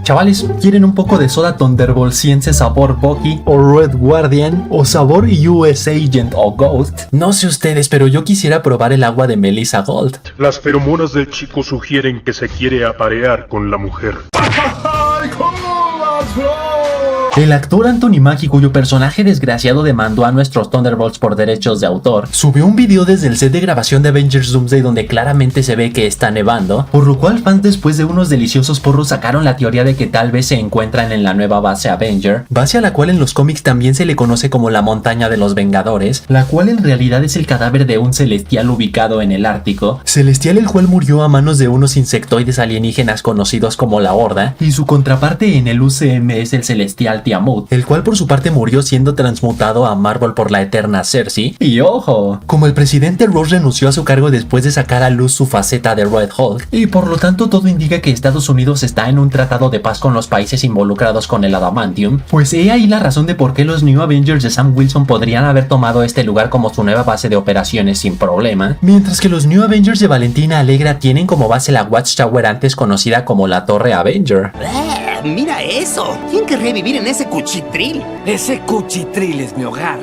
Chavales, ¿quieren un poco de soda Thunderboltsiense sabor Bucky o Red Guardian o sabor US Agent o Ghost? No sé ustedes, pero yo quisiera probar el agua de Melissa Gold. Las feromonas del chico sugieren que se quiere aparear con la mujer. El actor Anthony Mackie, cuyo personaje desgraciado demandó a nuestros Thunderbolts por derechos de autor, subió un video desde el set de grabación de Avengers Doomsday donde claramente se ve que está nevando, por lo cual fans después de unos deliciosos porros sacaron la teoría de que tal vez se encuentran en la nueva base Avenger, base a la cual en los cómics también se le conoce como la Montaña de los Vengadores, la cual en realidad es el cadáver de un celestial ubicado en el Ártico, celestial el cual murió a manos de unos insectoides alienígenas conocidos como la Horda, y su contraparte en el UCM es el celestial Tiamut, el cual por su parte murió siendo transmutado a Marvel por la eterna Cersei. Y ojo, como el presidente Ross renunció a su cargo después de sacar a luz su faceta de Red Hulk, y por lo tanto todo indica que Estados Unidos está en un tratado de paz con los países involucrados con el adamantium, pues he ahí la razón de por qué los New Avengers de Sam Wilson podrían haber tomado este lugar como su nueva base de operaciones sin problema, mientras que los New Avengers de Valentina Alegra tienen como base la Watchtower antes conocida como la Torre Avenger. ¡Mira eso! ¿Quién querría vivir en ese cuchitril? Ese cuchitril es mi hogar.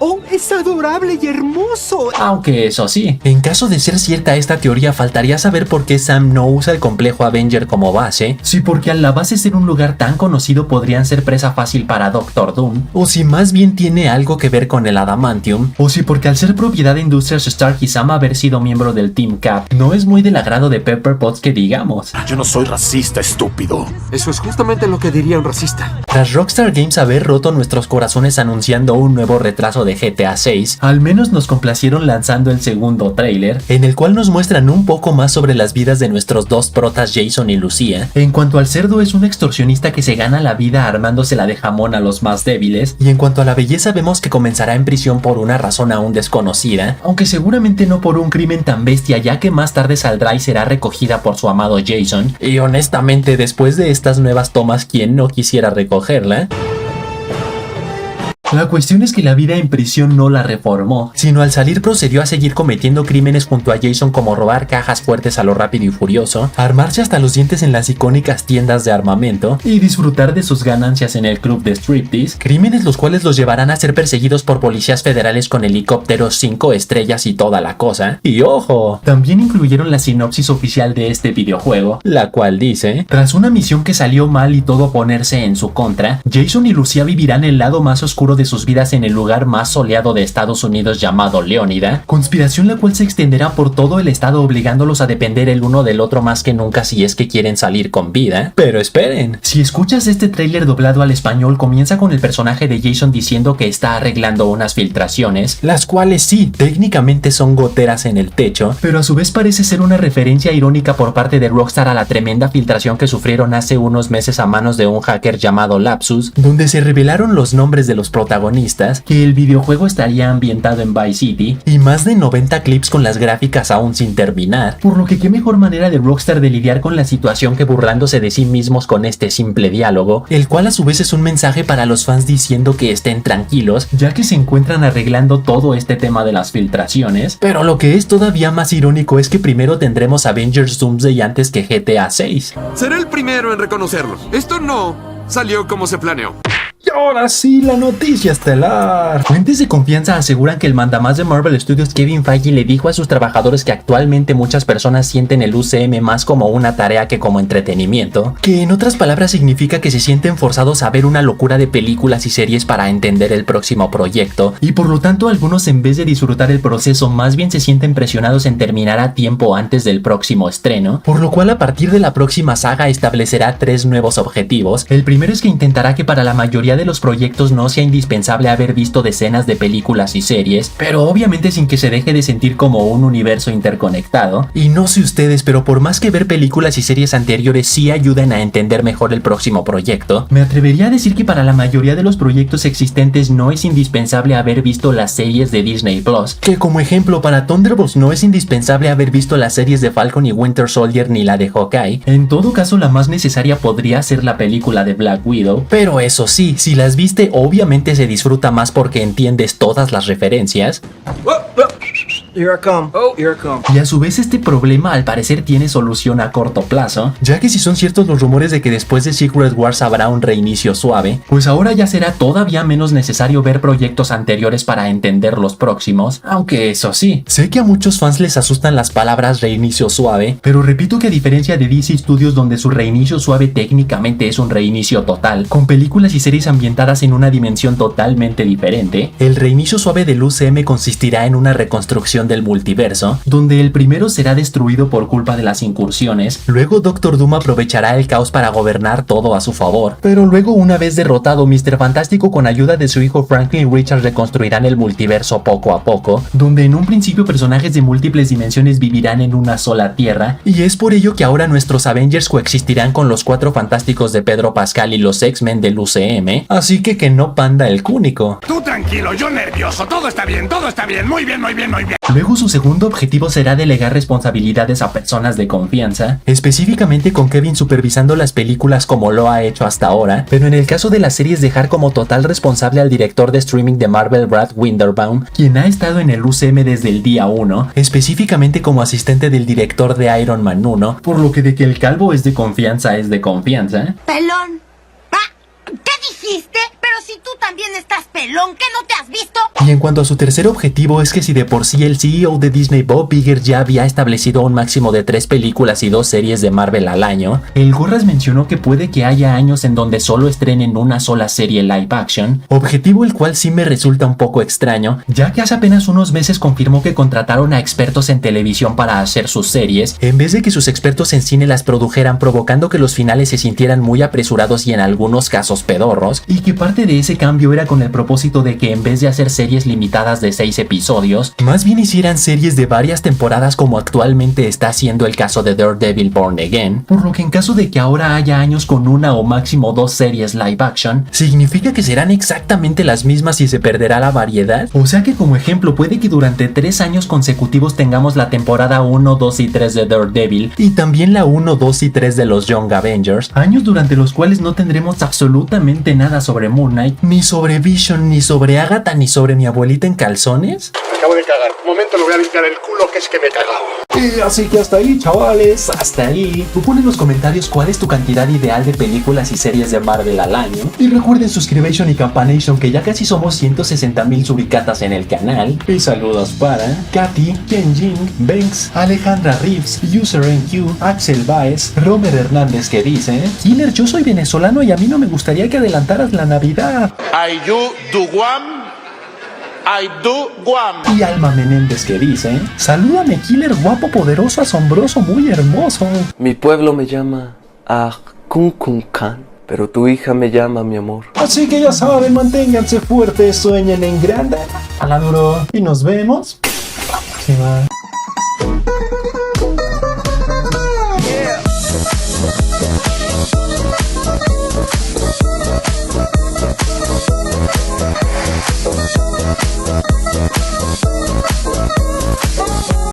¡Oh, es adorable y hermoso! Aunque eso sí, en caso de ser cierta esta teoría, faltaría saber por qué Sam no usa el complejo Avenger como base, si porque a la base ser un lugar tan conocido podrían ser presa fácil para Doctor Doom, o si más bien tiene algo que ver con el adamantium, o si porque al ser propiedad de Industrias Stark y Sam haber sido miembro del Team Cap, no es muy del agrado de Pepper Potts que digamos. Yo no soy racista, estúpido. Eso es justamente lo que diría un racista. Tras Rockstar Games haber roto nuestros corazones anunciando un nuevo retraso de GTA 6, al menos nos complacieron lanzando el segundo tráiler, en el cual nos muestran un poco más sobre las vidas de nuestros dos protas Jason y Lucía. En cuanto al cerdo, es un extorsionista que se gana la vida armándosela de jamón a los más débiles, y en cuanto a la belleza vemos que comenzará en prisión por una razón aún desconocida, aunque seguramente no por un crimen tan bestia, ya que más tarde saldrá y será recogida por su amado Jason, y honestamente después de estas nuevas tomas, ¿quién no quisiera recogerla? La cuestión es que la vida en prisión no la reformó, sino al salir procedió a seguir cometiendo crímenes junto a Jason como robar cajas fuertes a lo Rápido y Furioso, armarse hasta los dientes en las icónicas tiendas de armamento y disfrutar de sus ganancias en el club de striptease, crímenes los cuales los llevarán a ser perseguidos por policías federales con helicópteros 5 estrellas y toda la cosa. Y ojo, también incluyeron la sinopsis oficial de este videojuego, la cual dice: tras una misión que salió mal y todo ponerse en su contra, Jason y Lucía vivirán el lado más oscuro de sus vidas en el lugar más soleado de Estados Unidos llamado Leónida, conspiración la cual se extenderá por todo el estado obligándolos a depender el uno del otro más que nunca si es que quieren salir con vida. Pero esperen, si escuchas este tráiler doblado al español, comienza con el personaje de Jason diciendo que está arreglando unas filtraciones, las cuales sí, técnicamente son goteras en el techo, pero a su vez parece ser una referencia irónica por parte de Rockstar a la tremenda filtración que sufrieron hace unos meses a manos de un hacker llamado Lapsus, donde se revelaron los nombres de los protagonistas, que el videojuego estaría ambientado en Vice City y más de 90 clips con las gráficas aún sin terminar, por lo que qué mejor manera de Rockstar de lidiar con la situación que burlándose de sí mismos con este simple diálogo, el cual a su vez es un mensaje para los fans diciendo que estén tranquilos ya que se encuentran arreglando todo este tema de las filtraciones. Pero lo que es todavía más irónico es que primero tendremos Avengers Doomsday antes que GTA 6. Seré el primero en reconocerlo. Esto no salió como se planeó. Y ahora sí, la noticia estelar. Fuentes de confianza aseguran que el mandamás de Marvel Studios, Kevin Feige, le dijo a sus trabajadores que actualmente muchas personas sienten el UCM más como una tarea que como entretenimiento, que en otras palabras significa que se sienten forzados a ver una locura de películas y series para entender el próximo proyecto, y por lo tanto algunos en vez de disfrutar el proceso más bien se sienten presionados en terminar a tiempo antes del próximo estreno, por lo cual a partir de la próxima saga establecerá 3 nuevos objetivos. El primero es que intentará que para la mayoría de los proyectos no sea indispensable haber visto decenas de películas y series, pero obviamente sin que se deje de sentir como un universo interconectado. Y no sé ustedes, pero por más que ver películas y series anteriores sí ayuden a entender mejor el próximo proyecto, me atrevería a decir que para la mayoría de los proyectos existentes no es indispensable haber visto las series de Disney Plus, que como ejemplo para Thunderbolts no es indispensable haber visto las series de Falcon y Winter Soldier ni la de Hawkeye. En todo caso, la más necesaria podría ser la película de Black Widow, pero eso sí, si las viste obviamente se disfruta más porque entiendes todas las referencias. Here I come. Oh, Y a su vez este problema al parecer tiene solución a corto plazo, ya que si son ciertos los rumores de que después de Secret Wars habrá un reinicio suave, pues ahora ya será todavía menos necesario ver proyectos anteriores para entender los próximos, aunque eso sí, sé que a muchos fans les asustan las palabras reinicio suave, pero repito que a diferencia de DC Studios donde su reinicio suave técnicamente es un reinicio total, con películas y series ambientadas en una dimensión totalmente diferente, el reinicio suave del UCM consistirá en una reconstrucción del multiverso, donde el primero será destruido por culpa de las incursiones, luego Doctor Doom aprovechará el caos para gobernar todo a su favor, pero luego una vez derrotado Mr. Fantástico con ayuda de su hijo Franklin Richards reconstruirán el multiverso poco a poco, donde en un principio personajes de múltiples dimensiones vivirán en una sola tierra, y es por ello que ahora nuestros Avengers coexistirán con los 4 fantásticos de Pedro Pascal y los X-Men del UCM, así que no panda el cúnico. Tú tranquilo, yo nervioso. Todo está bien, muy bien, muy bien, muy bien. Luego su segundo objetivo será delegar responsabilidades a personas de confianza, específicamente con Kevin supervisando las películas como lo ha hecho hasta ahora, pero en el caso de las series dejar como total responsable al director de streaming de Marvel Brad Winderbaum, quien ha estado en el UCM desde el día 1, específicamente como asistente del director de Iron Man 1, por lo que de que el calvo es de confianza es de confianza. Pelón. ¿Qué dijiste? Pero si tú también estás pelón, ¿qué no te has visto? Y en cuanto a su tercer objetivo es que si de por sí el CEO de Disney Bob Iger ya había establecido un máximo de 3 películas y 2 series de Marvel al año, el Gorras mencionó que puede que haya años en donde solo estrenen una sola serie live action, objetivo el cual sí me resulta un poco extraño, ya que hace apenas unos meses confirmó que contrataron a expertos en televisión para hacer sus series, en vez de que sus expertos en cine las produjeran, provocando que los finales se sintieran muy apresurados y en algunos casos pedorros, y que parte de ese cambio era con el propósito de que en vez de hacer series limitadas de 6 episodios, más bien hicieran series de varias temporadas como actualmente está haciendo el caso de Daredevil Born Again, por lo que en caso de que ahora haya años con una o máximo 2 series live action, significa que serán exactamente las mismas y se perderá la variedad, o sea que como ejemplo puede que durante 3 años consecutivos tengamos la temporada 1, 2 y 3 de Daredevil y también la 1, 2 y 3 de los Young Avengers, años durante los cuales no tendremos absolutamente nada sobre Moon Knight, ni sobre Vision, ni sobre Agatha, ni sobre mi abuelita en calzones. Me acabo de cagar. Un momento, me voy a limpiar el culo, que es que me he cagado. Y así que hasta ahí, chavales, hasta ahí. Tú pon en los comentarios cuál es tu cantidad ideal de películas y series de Marvel al año. Y recuerden suscribirse y campanation, que ya casi somos 160,000 subicatas en el canal. Y saludos para Katy, Kenjin, Banks, Alejandra Reeves, UserNQ, Axel Baez, Romer Hernández que dice: Killer, yo soy venezolano y a mí no me gustaría que adelantaras la Navidad. I do Guam. Y Alma Menéndez que dice: salúdame, Killer, guapo, poderoso, asombroso, muy hermoso. Mi pueblo me llama Kunkunkan, pero tu hija me llama mi amor. Así que ya saben, manténganse fuertes, sueñen en grande. A la duro. Y nos vemos. Sí, va.